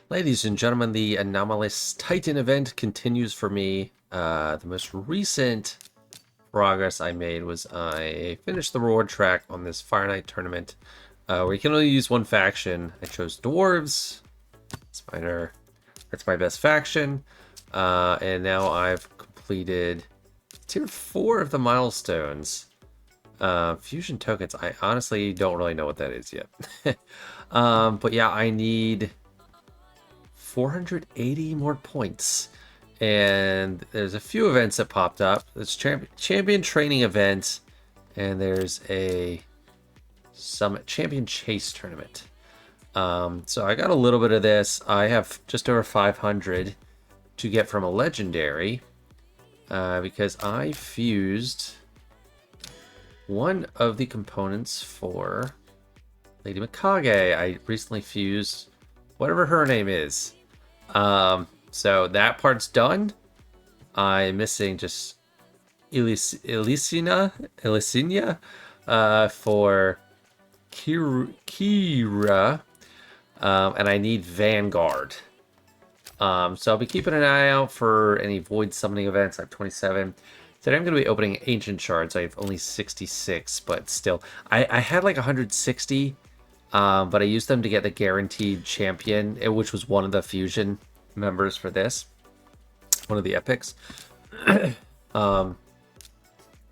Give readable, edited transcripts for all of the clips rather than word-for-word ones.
Ladies and gentlemen, the Anomalous Titan event continues for me. The most recent progress I made was I finished the reward track on this Fire Knight tournament, where you can only use one faction. I chose Dwarves. That's my best faction. And now I've completed tier 4 of the milestones. Fusion tokens, I honestly don't really know what that is yet. But yeah, I need 480 more points. And there's a few events that popped up. There's champion training event, and there's a summit champion chase tournament. So I got a little bit of this. I have just over 500 to get from a legendary, because I fused one of the components for Lady Mikage. I recently fused whatever her name is. So that part's done. I'm missing just Elisina for Kira, and I need Vanguard. So I'll be keeping an eye out for any void summoning events. I have 27. Today I'm going to be opening Ancient Shards. I have only 66, but still. I had like 160, but I used them to get the guaranteed champion, which was one of the fusion members for this. One of the epics. And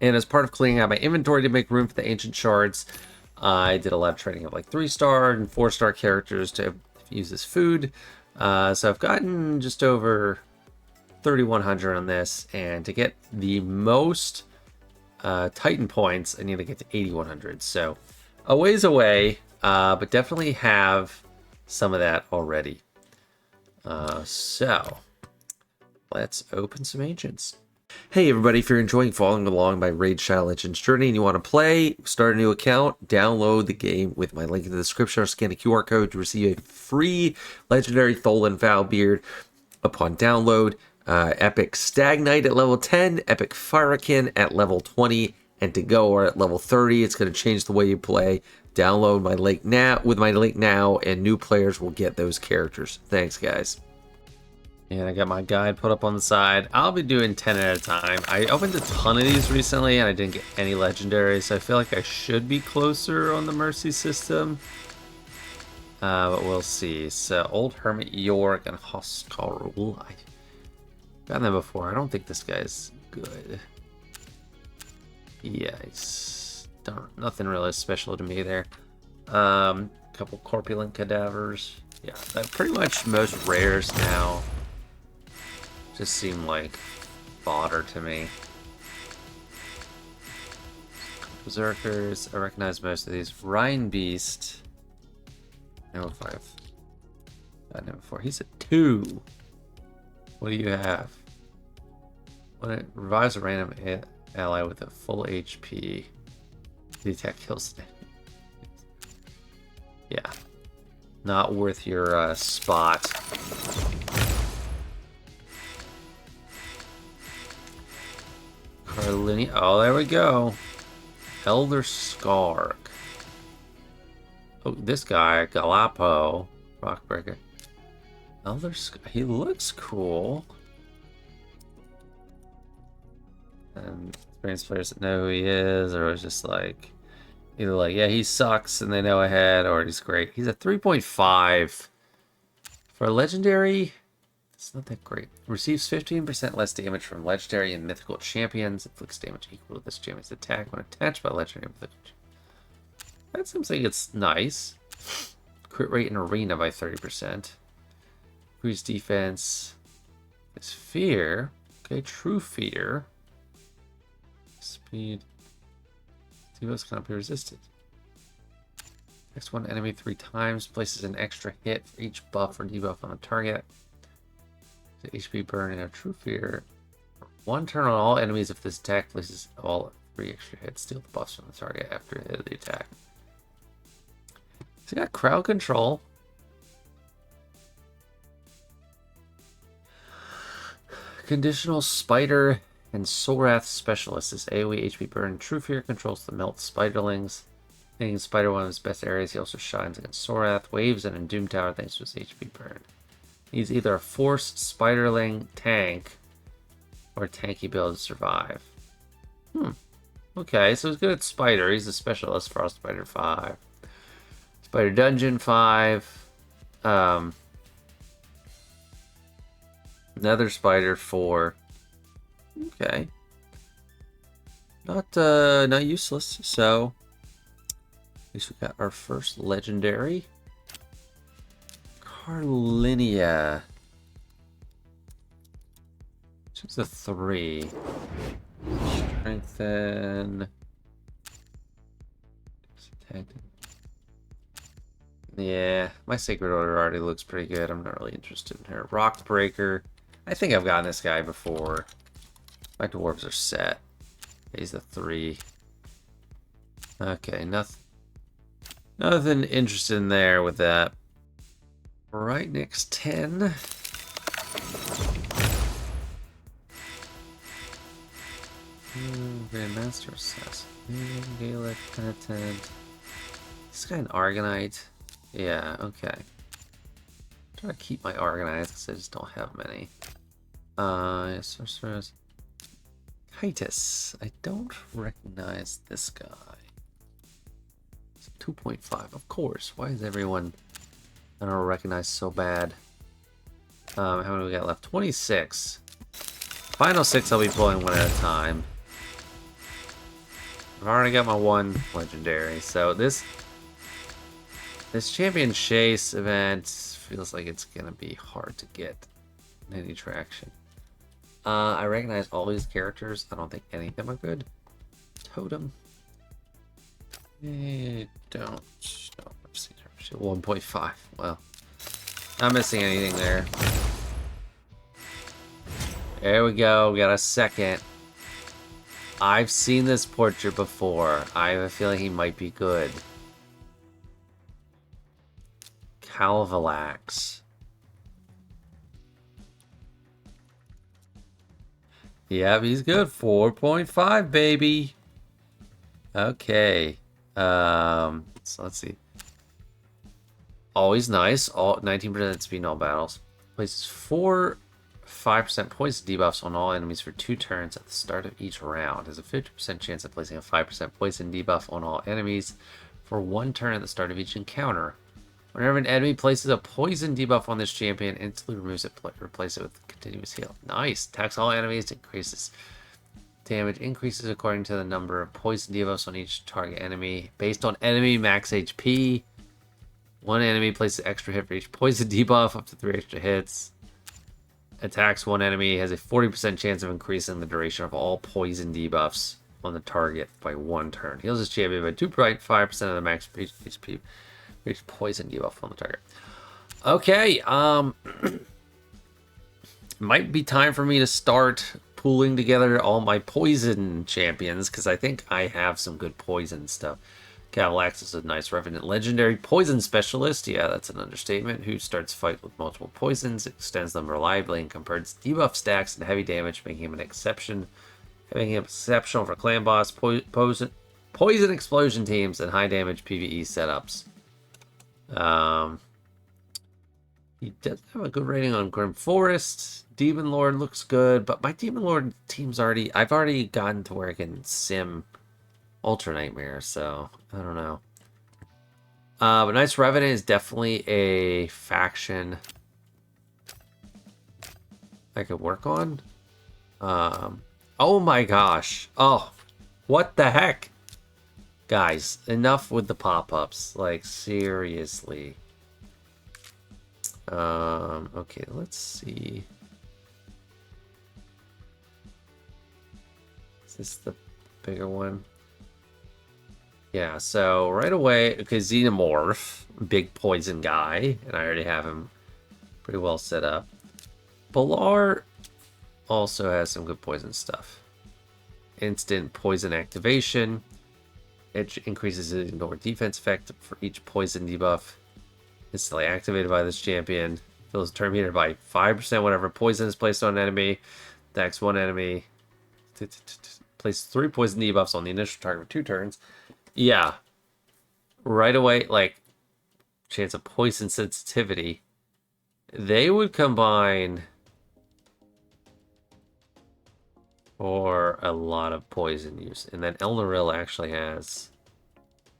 as part of cleaning out my inventory to make room for the Ancient Shards, I did a lot of training of like 3-star and 4-star characters to use as food. So I've gotten just over 3,100 on this, and to get the most Titan points, I need to get to 8,100. So a ways away, but definitely have some of that already. So let's open some Ancients. Hey everybody, if you're enjoying following along my Raid Shadow Legends journey and you want to play, start a new account, download the game with my link in the description, or scan a QR code to receive a free Legendary Tholen Vow Beard upon download. Epic Stagnite at level 10, Epic Firekin at level 20, and To Go are at level 30. It's going to change the way you play. Download my link now with my link now, and new players will get those characters. Thanks, guys. And I got my guide put up on the side. I'll be doing 10 at a time. I opened a ton of these recently, and I didn't get any legendaries, so I feel like I should be closer on the Mercy system. But we'll see. So, Old Hermit York and Hoskarul. I've gotten them before. I don't think this guy's good. Yeah, it's nothing really special to me there. Couple corpulent cadavers. Yeah, pretty much most rares now just seem like fodder to me. Berserkers, I recognize most of these. Rhine Beast. No, 5. Got him before. He's a 2. What do you have? When it revives a random ally with a full HP, the attack kills the enemy. Yeah. Not worth your spot. Carlini. Oh, there we go. Elder Skark. Oh, this guy, Galapo. Rockbreaker. Elder Skark. He looks cool. And experienced players that know who he is, or it's just like, either like, yeah, he sucks and they know ahead, or he's great. He's a 3.5. For a legendary, it's not that great. Receives 15% less damage from legendary and mythical champions. Inflicts damage equal to this champion's attack when attached by legendary and mythical champions. That seems like it's nice. Crit rate in arena by 30%. Increase defense. It's fear. Okay, true fear. Speed. Debuffs cannot be resisted. Next one enemy 3 times. Places an extra hit for each buff or debuff on a target. The HP burn and a true fear. 1 turn on all enemies if this attack places all 3 extra hits. Steal the buffs from the target after the hit of the attack. So you got crowd control. Conditional Spider and Soulwrath Specialist. This AoE HP burn. True Fear controls the melt spiderlings. Making Spider one of his best areas, he also shines against Soulwrath, Waves, and in Doom Tower thanks to his HP burn. He's either a force, spiderling, tank, or tanky build to survive. Okay, so he's good at spider. He's a specialist. Frost Spider 5. Spider Dungeon 5. Another spider 4. Okay. Not useless. So at least we got our first legendary. Carlinia. She's a 3. Strengthen. Yeah, my Sacred Order already looks pretty good. I'm not really interested in her. Rock Breaker. I think I've gotten this guy before. My dwarves are set. He's a 3. Okay, nothing interested in there with that. Right next 10. Grandmaster Assassin. Gaelic Penitent. This guy an Argonite. Yeah, okay. I'm trying to keep my Argonites because I just don't have many. Yeah, Sorceress. Titus. I don't recognize this guy. It's 2.5, of course. Why is everyone I don't recognize so bad? How many we got left? 26. Final 6 I'll be pulling one at a time. I've already got my 1 legendary, so this Champion Chase event feels like it's gonna be hard to get any traction. I recognize all these characters. I don't think any of them are good. Totem. Don't. 1.5. Well, not missing anything there. There we go. We got a second. I've seen this portrait before. I have a feeling he might be good. Calvalax. Yep, he's good. 4.5, baby. Okay. So let's see. Always nice. All 19% speed in all battles. Places 5% poison debuffs on all enemies for 2 turns at the start of each round. Has a 50% chance of placing a 5% poison debuff on all enemies for 1 turn at the start of each encounter. Whenever an enemy places a poison debuff on this champion, instantly removes it, replace it with continuous heal. Nice. Attacks all enemies, increases damage, increases according to the number of poison debuffs on each target enemy. Based on enemy max HP, 1 enemy places extra hit for each poison debuff, up to 3 extra hits. Attacks 1 enemy, has a 40% chance of increasing the duration of all poison debuffs on the target by 1 turn. Heals his champion by 2.5% of the max HP. Each poison debuff on the target. Okay, might be time for me to start pooling together all my poison champions, because I think I have some good poison stuff. Cavalax is a nice Revenant legendary poison specialist. Yeah, that's an understatement. Who starts fight with multiple poisons, extends them reliably, and converts debuff stacks and heavy damage, making him an exception. Making him exceptional for clan boss, poison explosion teams, and high damage PvE setups. He does have a good rating on Grim Forest. Demon Lord looks good, but my Demon Lord team's I've already gotten to where I can sim Ultra Nightmare, so I don't know. But Knights Revenant is definitely a faction I could work on. Oh my gosh. Oh, what the heck? Guys, enough with the pop-ups. Like, seriously. Okay, let's see. Is this the bigger one? Yeah, so right away, okay, Xenomorph, big poison guy, and I already have him pretty well set up. Balar also has some good poison stuff. Instant poison activation. It increases the ignore defense effect for each poison debuff. Instantly activated by this champion. Fills turn meter by 5% whenever poison is placed on an enemy. Attacks 1 enemy. Places 3 poison debuffs on the initial target for 2 turns. Yeah. Right away, like, chance of poison sensitivity They would combine for a lot of poison use. And then Elnaril actually has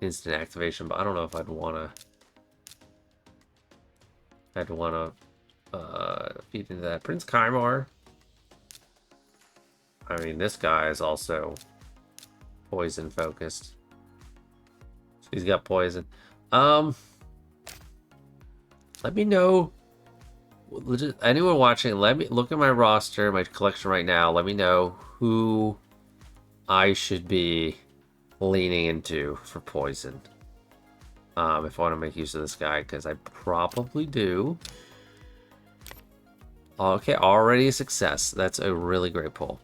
instant activation, but I don't know if I'd want to feed into that. Prince Kaimar. I mean, this guy is also poison focused. So he's got poison. Let me know. Anyone watching, let me look at my roster, my collection right now. Let me know who I should be leaning into for poison. If I want to make use of this guy, because I probably do. Okay, already a success. That's a really great pull.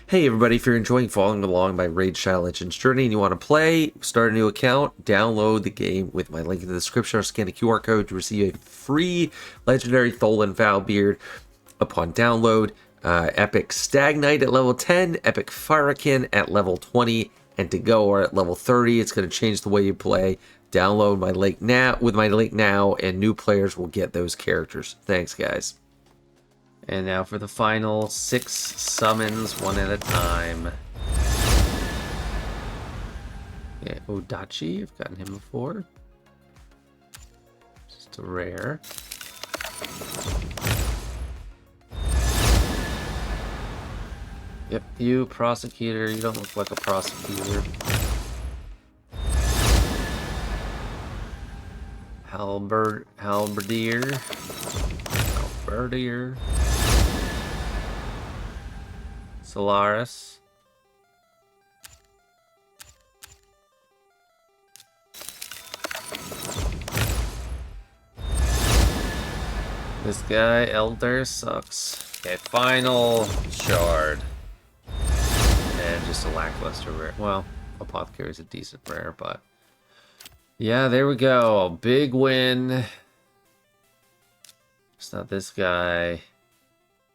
Hey everybody, if you're enjoying following along my Raid Shadow Legends journey and you want to play, start a new account, download the game with my link in the description, or scan a QR code to receive a free legendary Tholen Valbeard upon download. Epic Stagnite at level 10, Epic Firekin at level 20, and to go at level 30. It's going to change the way you play. Download my link now with my link now, and new players will get those characters. Thanks, guys. And now for the final 6 summons, one at a time. Yeah, Odachi, I've gotten him before. Just a rare. Yep, you, Prosecutor, you don't look like a prosecutor. Halberdier. Solaris. This guy, Elder, sucks. Okay, final Shard. And just a lackluster rare. Well, Apothecary is a decent rare, but... yeah, there we go. Big win. It's not this guy,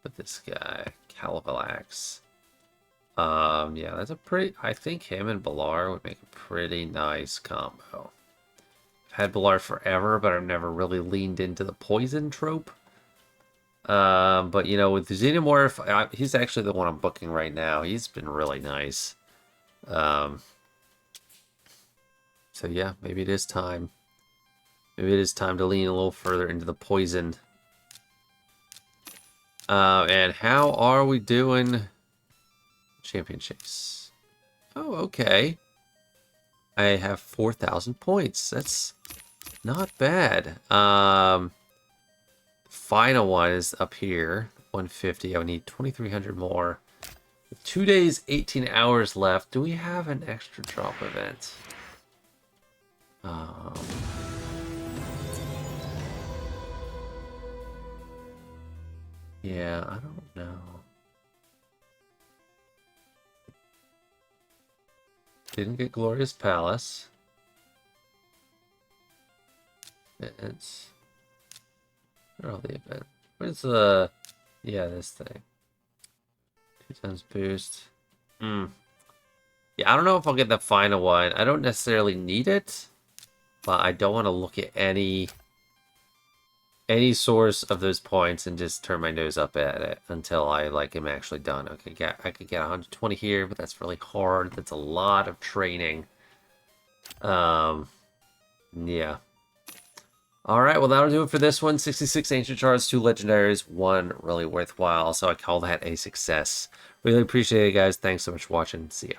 but this guy. Calvalax. Yeah, that's a pretty... I think him and Balar would make a pretty nice combo. I've had Balar forever, but I've never really leaned into the poison trope. But, you know, with Xenomorph, he's actually the one I'm booking right now. He's been really nice. So, yeah, maybe it is time. Maybe it is time to lean a little further into the poison. And how are we doing? Champion Chase. Oh, okay. I have 4,000 points. That's not bad. Final one is up here. 150. I would need 2,300 more. 2 days, 18 hours left. Do we have an extra drop event? Yeah, I don't know. Didn't get Glorious Palace. It's... where are all the events? Where's the... yeah, this thing. 2 times boost. Yeah, I don't know if I'll get the final one. I don't necessarily need it, but I don't want to look at any source of those points and just turn my nose up at it until I am actually done. Okay, I could get 120 here, but that's really hard. That's a lot of training. Yeah. All right, well, that'll do it for this one. 66 Ancient Shards, 2 Legendaries, 1 really worthwhile. So I call that a success. Really appreciate it, guys. Thanks so much for watching. See ya.